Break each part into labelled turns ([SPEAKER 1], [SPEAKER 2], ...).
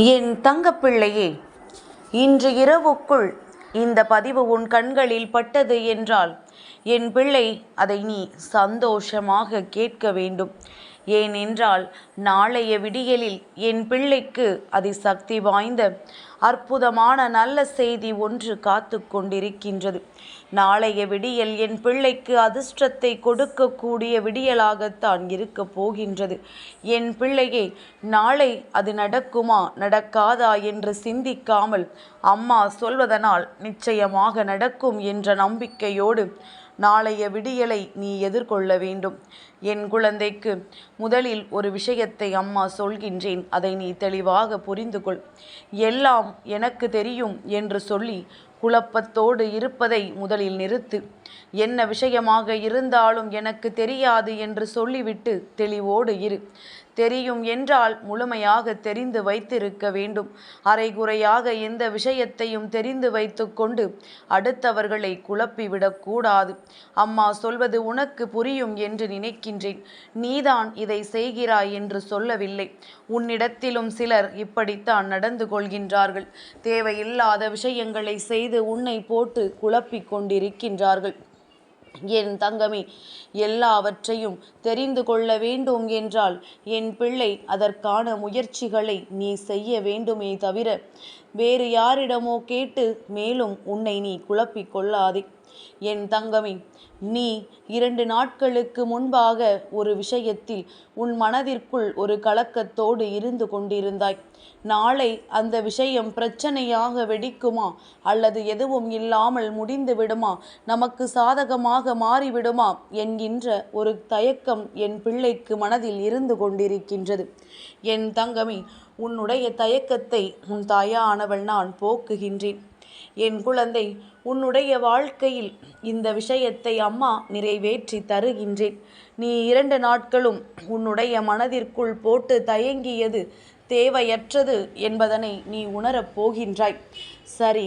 [SPEAKER 1] என் தங்கப்பிள்ளையே, இன்று இரவுக்குள் இந்த பதிவு உன் கண்களில் பட்டது என்றால் என் பிள்ளை அதை நீ சந்தோஷமாக கேட்க வேண்டும். ஏனென்றால் நாளைய விடியலில் என் பிள்ளைக்கு அதிசக்தி வாய்ந்த அற்புதமான நல்ல செய்தி ஒன்று காத்து கொண்டிருக்கின்றது. நாளைய விடியல் என் பிள்ளைக்கு அதிர்ஷ்டத்தை கொடுக்கக்கூடிய விடியலாகத்தான் இருக்க போகின்றது. என் பிள்ளையே, நாளை அது நடக்குமா நடக்காதா என்று சிந்திக்காமல் அம்மா சொல்வதனால் நிச்சயமாக நடக்கும் என்ற நம்பிக்கையோடு நாளைய விடியலை நீ எதிர்கொள்ள வேண்டும். என் குழந்தைக்கு முதலில் ஒரு விஷயத்தை அம்மா சொல்கின்றேன், அதை நீ தெளிவாக புரிந்து கொள். எல்லாம் எனக்கு தெரியும் என்று சொல்லி குழப்பத்தோடு இருப்பதை முதலில் நிறுத்து. என்ன விஷயமாக இருந்தாலும் எனக்கு தெரியாது என்று சொல்லிவிட்டு தெளிவோடு இரு. தெரியும் என்றால் முழுமையாக தெரிந்து வைத்திருக்க வேண்டும். அரைகுறையாக எந்த விஷயத்தையும் தெரிந்து வைத்து கொண்டு அடுத்தவர்களை குழப்பிவிடக்கூடாது. அம்மா சொல்வது உனக்கு புரியும் என்று நினைக்கின்றேன். நீதான் இதை செய்கிறாய் என்று சொல்லவில்லை. உன்னிடத்திலும் சிலர் இப்படித்தான் நடந்து கொள்கின்றார்கள். தேவையில்லாத விஷயங்களை செய்து உன்னை போட்டு குழப்பிக் கொண்டிருக்கின்றார்கள். என் தங்கமே, எல்லாவற்றையும் தெரிந்து கொள்ள வேண்டும் என்றால் என் பிள்ளை அதற்கான முயற்சிகளை நீ செய்ய வேண்டுமே தவிர வேறு யாரிடமோ கேட்டு மேலும் உன்னை நீ குழப்பிக் கொள்ளாதே. என் தங்கமே, நீ 2 நாட்களுக்கு முன்பாக ஒரு விஷயத்தில் உன் மனதிற்குள் ஒரு கலக்கத்தோடு இருந்து கொண்டிருந்தாய். நாளை அந்த விஷயம் பிரச்சனையாக வெடிக்குமா அல்லது எதுவும் இல்லாமல் முடிந்து விடுமா, நமக்கு சாதகமாக மாறிவிடுமா என்கின்ற ஒரு தயக்கம் என் பிள்ளைக்கு மனதில் இருந்து கொண்டிருக்கின்றது. என் தங்கமே, உன்னுடைய தயக்கத்தை உன் தாயானவள் நான் போக்குகின்றேன். என் குழந்தை, உன்னுடைய வாழ்க்கையில் இந்த விஷயத்தை அம்மா நிறைவேற்றி தருகின்றேன். நீ 2 நாட்களும் உன்னுடைய மனதிற்குள் போட்டு தயங்கியது தேவையற்றது என்பதனை நீ உணரப் போகின்றாய். சரி,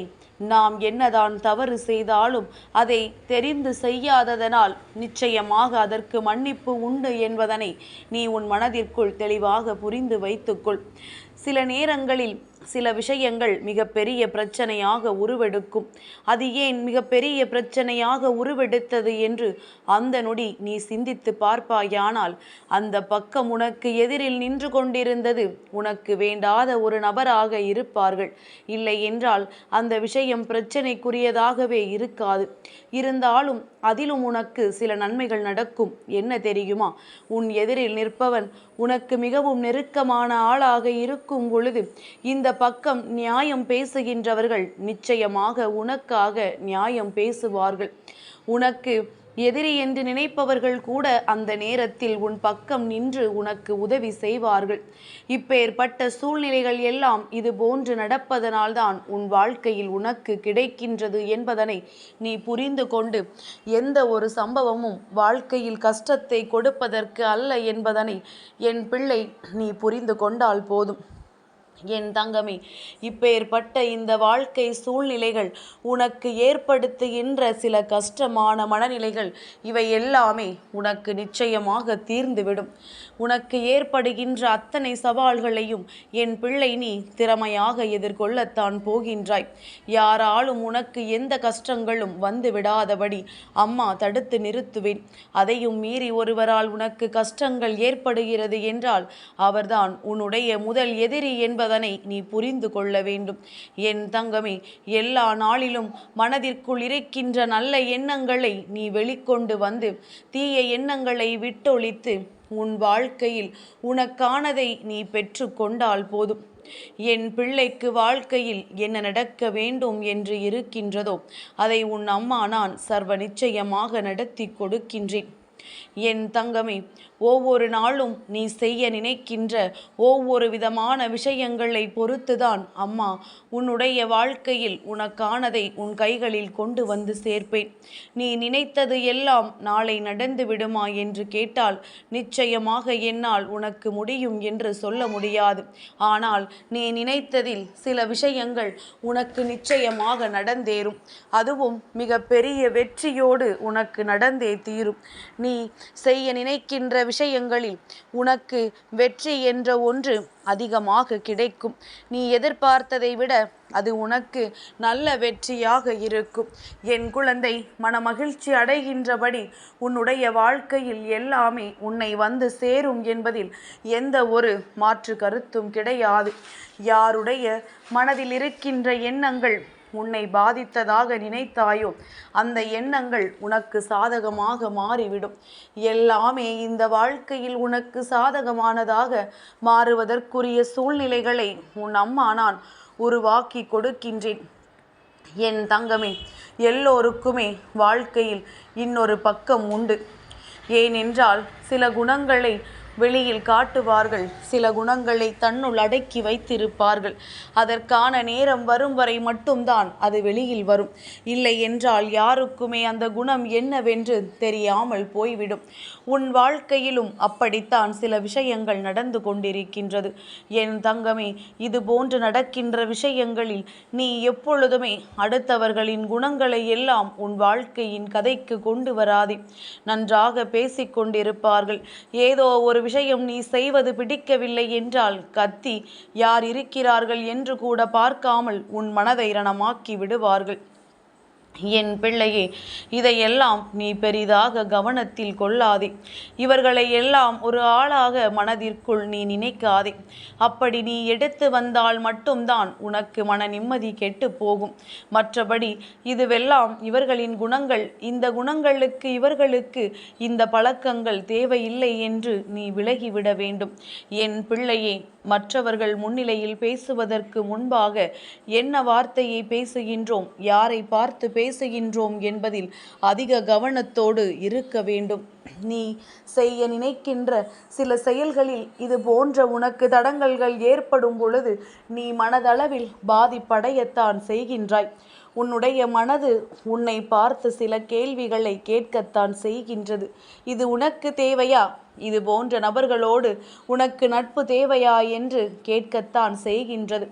[SPEAKER 1] நாம் என்னதான் தவறு செய்தாலும் அதை தெரிந்து செய்யாததனால் நிச்சயமாக அதற்கு மன்னிப்பு உண்டு என்பதனை நீ உன் மனதிற்குள் தெளிவாக புரிந்து வைத்துக்கொள். சில நேரங்களில் சில விஷயங்கள் மிகப்பெரிய பிரச்சனையாக உருவெடுக்கும். அது ஏன் மிகப்பெரிய பிரச்சனையாக உருவெடுத்தது என்று அந்த நொடி நீ சிந்தித்து பார்ப்பாயானால் அந்த பக்கம் உனக்கு எதிரில் நின்று கொண்டிருந்தது உனக்கு வேண்டாத ஒரு நபராக இருப்பார்கள். இல்லை என்றால் அந்த விஷயம் பிரச்சனைக்குரியதாகவே இருக்காது. இருந்தாலும் அதிலும் உனக்கு சில நன்மைகள் நடக்கும். என்ன தெரியுமா? உன் எதிரில் நிற்பவன் உனக்கு மிகவும் நெருக்கமான ஆளாக இருக்கும் பொழுது இந்த பக்கம் நியாயம் பேசுகின்றவர்கள் நிச்சயமாக உனக்காக நியாயம் பேசுவார்கள். உனக்கு எதிரி என்று நினைப்பவர்கள் கூட அந்த நேரத்தில் உன் பக்கம் நின்று உனக்கு உதவி செய்வார்கள். இப்பேற்பட்ட சூழ்நிலைகள் எல்லாம் இது போன்று நடப்பதனால்தான் உன் வாழ்க்கையில் உனக்கு கிடைக்கின்றது என்பதனை நீ புரிந்து கொண்டு எந்த ஒரு சம்பவமும் வாழ்க்கையில் கஷ்டத்தை கொடுப்பதற்கு அல்ல என்பதனை என் பிள்ளை நீ புரிந்து கொண்டால் போதும். என் தங்கமே, இப்பேற்பட்ட இந்த வாழ்க்கை சூழ்நிலைகள் உனக்கு ஏற்படுத்துகின்ற சில கஷ்டமான மனநிலைகள் இவை எல்லாமே உனக்கு நிச்சயமாக தீர்ந்துவிடும். உனக்கு ஏற்படுகின்ற அத்தனை சவால்களையும் என் பிள்ளை நீ திறமையாக எதிர்கொள்ளத்தான் போகின்றாய். யாராலும் உனக்கு எந்த கஷ்டங்களும் வந்து விடாதபடி அம்மா தடுத்து நிறுத்துவேன். அதையும் மீறி ஒருவரால் உனக்கு கஷ்டங்கள் ஏற்படுகிறது என்றால் அவர்தான் உன்னுடைய முதல் எதிரி என்பதனை நீ புரிந்து கொள்ள வேண்டும். என் தங்கமே, எல்லா நாளிலும் மனதிற்குள் இருக்கின்ற நல்ல எண்ணங்களை நீ வெளிக்கொண்டு வந்து தீய எண்ணங்களை விட்டொழித்து உன் வாழ்க்கையில் உனக்கானதை நீ பெற்று கொண்டால் போதும். என் பிள்ளைக்கு வாழ்க்கையில் என்ன நடக்க வேண்டும் என்று இருக்கின்றதோ அதை உன் அம்மா நான் சர்வ நிச்சயமாக நடத்தி கொடுக்கின்றேன். என் தங்கமே, ஒவ்வொரு நாளும் நீ செய்ய நினைக்கின்ற ஒவ்வொரு விதமான விஷயங்களை பொறுத்துதான் அம்மா உன்னுடைய வாழ்க்கையில் உனக்கானதை உன் கைகளில் கொண்டு வந்து சேர்ப்பேன். நீ நினைத்தது எல்லாம் நாளை நடந்து விடுமா என்று கேட்டால் நிச்சயமாக என்னால் உனக்கு முடியும் என்று சொல்ல முடியாது. ஆனால் நீ நினைத்ததில் சில விஷயங்கள் உனக்கு நிச்சயமாக நடந்தேறும். அதுவும் மிக பெரிய வெற்றியோடு உனக்கு நடந்தே தீரும். நீ நீ செய்ய நினைக்கின்ற விஷயங்களில் உனக்கு வெற்றி என்ற ஒன்று அதிகமாக கிடைக்கும். நீ எதிர்பார்த்ததை விட அது உனக்கு நல்ல வெற்றியாக இருக்கும். என் குழந்தை, மனமகிழ்ச்சி அடைகின்றபடி உன்னுடைய வாழ்க்கையில் எல்லாமே உன்னை வந்து சேரும் என்பதில் எந்த ஒரு மாற்று கருத்தும் கிடையாது. யாருடைய மனதில் இருக்கின்ற எண்ணங்கள் உன்னை பாதித்ததாக நினைத்தாயோ அந்த எண்ணங்கள் உனக்கு சாதகமாக மாறிவிடும். எல்லாமே இந்த வாழ்க்கையில் உனக்கு சாதகமானதாக மாறுவதற்குரிய சூழ்நிலைகளை உன் அம்மா நான் உருவாக்கி கொடுக்கின்றேன். என் தங்கமே, எல்லோருக்குமே வாழ்க்கையில் இன்னொரு பக்கம் உண்டு. ஏனென்றால் சில குணங்களை வெளியில் காட்டுவார்கள், சில குணங்களை தன்னுள் அடக்கி வைத்திருப்பார்கள். அதற்கான நேரம் வரும் வரை மட்டும்தான் அது வெளியில் வரும். இல்லை என்றால் யாருக்குமே அந்த குணம் என்னவென்று தெரியாமல் போய்விடும். உன் வாழ்க்கையிலும் அப்படித்தான் சில விஷயங்கள் நடந்து கொண்டிருக்கின்றது. என் தங்கமே, இது போன்று நடக்கின்ற விஷயங்களில் நீ எப்பொழுதுமே அடுத்தவர்களின் குணங்களை எல்லாம் உன் வாழ்க்கையின் கதைக்கு கொண்டு வராதே. நன்றாக பேசிக்கொண்டிருப்பார்கள். ஏதோ ஒரு விஷயம் நீ செய்வது பிடிக்கவில்லை என்றால் கத்தி யார் இருக்கிறார்கள் என்று கூட பார்க்காமல் உன் மனதை ரணமாக்கி விடுவார்கள். என் பிள்ளையே, இதையெல்லாம் நீ பெரிதாக கவனத்தில் கொள்ளாதே. இவர்களை எல்லாம் ஒரு ஆளாக மனதிற்குள் நீ நினைக்காதே. அப்படி நீ எடுத்து வந்தால் மட்டும்தான் உனக்கு மன நிம்மதி கெட்டு போகும். மற்றபடி இதுவெல்லாம் இவர்களின் குணங்கள், இந்த குணங்களுக்கு இவர்களுக்கு இந்த பழக்கங்கள் தேவையில்லை என்று நீ விலகிவிட வேண்டும். என் பிள்ளையே, மற்றவர்கள் முன்னிலையில் பேசுவதற்கு முன்பாக என்ன வார்த்தையை பேசுகின்றோம், யாரை பார்த்து பேசுகின்றோம் என்பதில் அதிக கவனத்தோடு இருக்க வேண்டும். நீ செய்ய நினைக்கின்ற சில செயல்களில் இது போன்ற உனக்கு தடங்கல்கள் ஏற்படும் பொழுது நீ மனதளவில் பாதிப்படையத்தான் செய்கின்றாய். உன்னுடைய மனது உன்னை பார்த்து சில கேள்விகளை கேட்கத்தான் செய்கின்றது. இது உனக்கு தேவையா? இது போன்ற நபர்களோடு உனக்கு நட்பு தேவையா என்று கேட்கத்தான் செய்கின்றது.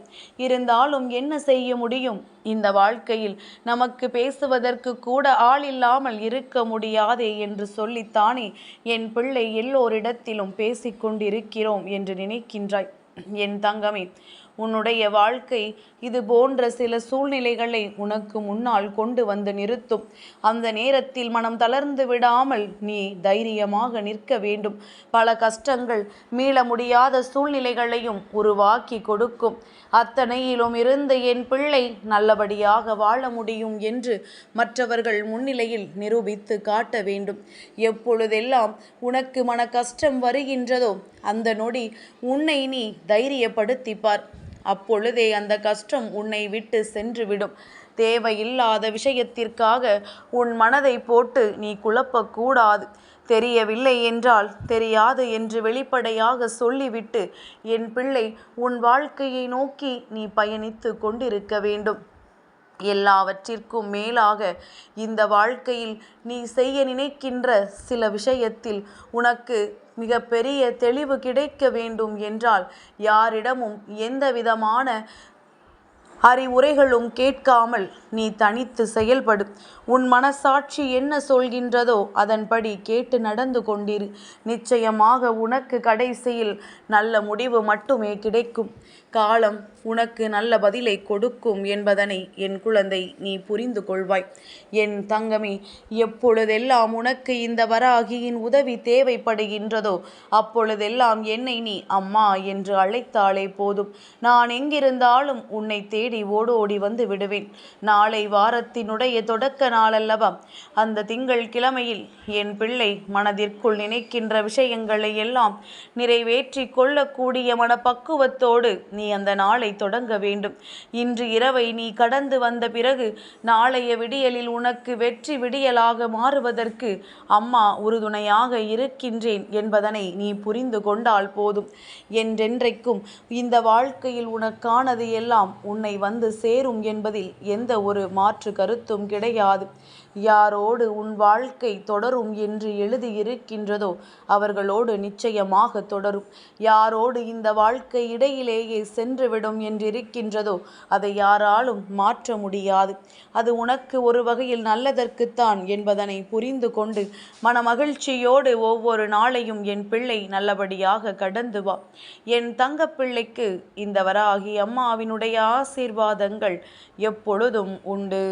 [SPEAKER 1] இருந்தாலும் என்ன செய்ய முடியும்? இந்த வாழ்க்கையில் நமக்கு பேசுவதற்கு கூட ஆள் இல்லாமல் இருக்க முடியாதே என்று சொல்லித்தானே என் பிள்ளை எல்லோரிடத்திலும் பேசிக்கொண்டிருக்கிறோம் என்று நினைக்கின்றாய். என் தங்கமே, உன்னுடைய வாழ்க்கை இது போன்ற சில சூழ்நிலைகளை உனக்கு முன்னால் கொண்டு வந்து நிறுத்தும். அந்த நேரத்தில் மனம் தளர்ந்து விடாமல் நீ தைரியமாக நிற்க வேண்டும். பல கஷ்டங்கள், மீள முடியாத சூழ்நிலைகளையும் உருவாக்கி கொடுக்கும். அத்தனையிலும் இருந்து என் பிள்ளை நல்லபடியாக வாழ முடியும் என்று மற்றவர்கள் முன்னிலையில் நிரூபித்து காட்ட வேண்டும். எப்பொழுதெல்லாம் உனக்கு மன கஷ்டம் வருகின்றதோ அந்த நொடி உன்னை நீ தைரியப்படுத்திப்பார். அப்பொழுதே அந்த கஷ்டம் உன்னை விட்டு சென்றுவிடும். தேவையில்லாத விஷயத்திற்காக உன் மனதை போட்டு நீ குழப்பக்கூடாது. தெரியவில்லை என்றால் தெரியாது என்று வெளிப்படையாக சொல்லிவிட்டு என் பிள்ளை உன் வாழ்க்கையை நோக்கி நீ பயணித்து கொண்டிருக்க வேண்டும். எல்லாவற்றிற்கும் மேலாக இந்த வாழ்க்கையில் நீ செய்ய நினைக்கின்ற சில விஷயத்தில் உனக்கு மிக பெரிய தெளிவு கிடைக்க வேண்டும் என்றால் யாரிடமும் எந்த விதமான அறிவுரைகளும் கேட்காமல் நீ தனித்து செயல்படு. உன் மனசாட்சி என்ன சொல்கின்றதோ அதன்படி கேட்டு நடந்து கொண்டிரு. நிச்சயமாக உனக்கு கடைசியில் நல்ல முடிவு மட்டுமே கிடைக்கும். காலம் உனக்கு நல்ல பதிலை கொடுக்கும் என்பதனை என் குழந்தை நீ புரிந்து கொள்வாய். என் தங்கமே, எப்பொழுதெல்லாம் உனக்கு இந்த வராகியின் உதவி தேவைப்படுகின்றதோ அப்பொழுதெல்லாம் என்னை நீ அம்மா என்று அழைத்தாலே போதும். நான் எங்கிருந்தாலும் உன்னை தேடி ஓடோடி வந்து விடுவேன். நாளை வாரத்தினுடைய தொடக்க நாளல்லவா? அந்த திங்கள் கிழமையில் என் பிள்ளை மனதிற்குள் நினைக்கின்ற விஷயங்களை எல்லாம் நிறைவேற்றி கொள்ளக்கூடிய மனப்பக்குவத்தோடு நீ அந்த நாளை தொடங்க வேண்டும். இன்று இரவை நீ கடந்து வந்த பிறகு நாளைய விடியலில் உனக்கு வெற்றி விடியலாக மாறுவதற்கு அம்மா உறுதுணையாக இருக்கின்றேன் என்பதனை நீ புரிந்து கொண்டால் போதும். என்றென்றைக்கும் இந்த வாழ்க்கையில் உனக்கானது எல்லாம் உன்னை வந்து சேரும் என்பதில் எந்த ஒரு மாற்று கருத்தும் கிடையாது. யாரோடு உன் வாழ்க்கை தொடரும் என்று எழுதியிருக்கின்றதோ அவர்களோடு நிச்சயமாக தொடரும். யாரோடு இந்த வாழ்க்கை இடையிலேயே சென்றுவிடும் என்றிருக்கின்றதோ அதை யாராலும் மாற்ற முடியாது. அது உனக்கு ஒரு வகையில் நல்லதற்குத்தான் என்பதனை புரிந்து கொண்டு மனமகிழ்ச்சியோடு ஒவ்வொரு நாளையும் என் பிள்ளை நல்லபடியாக கடந்து வா. என் தங்கப்பிள்ளைக்கு இந்த வராகி அம்மாவினுடைய ஆசீர்வாதங்கள் எப்பொழுதும் உண்டு.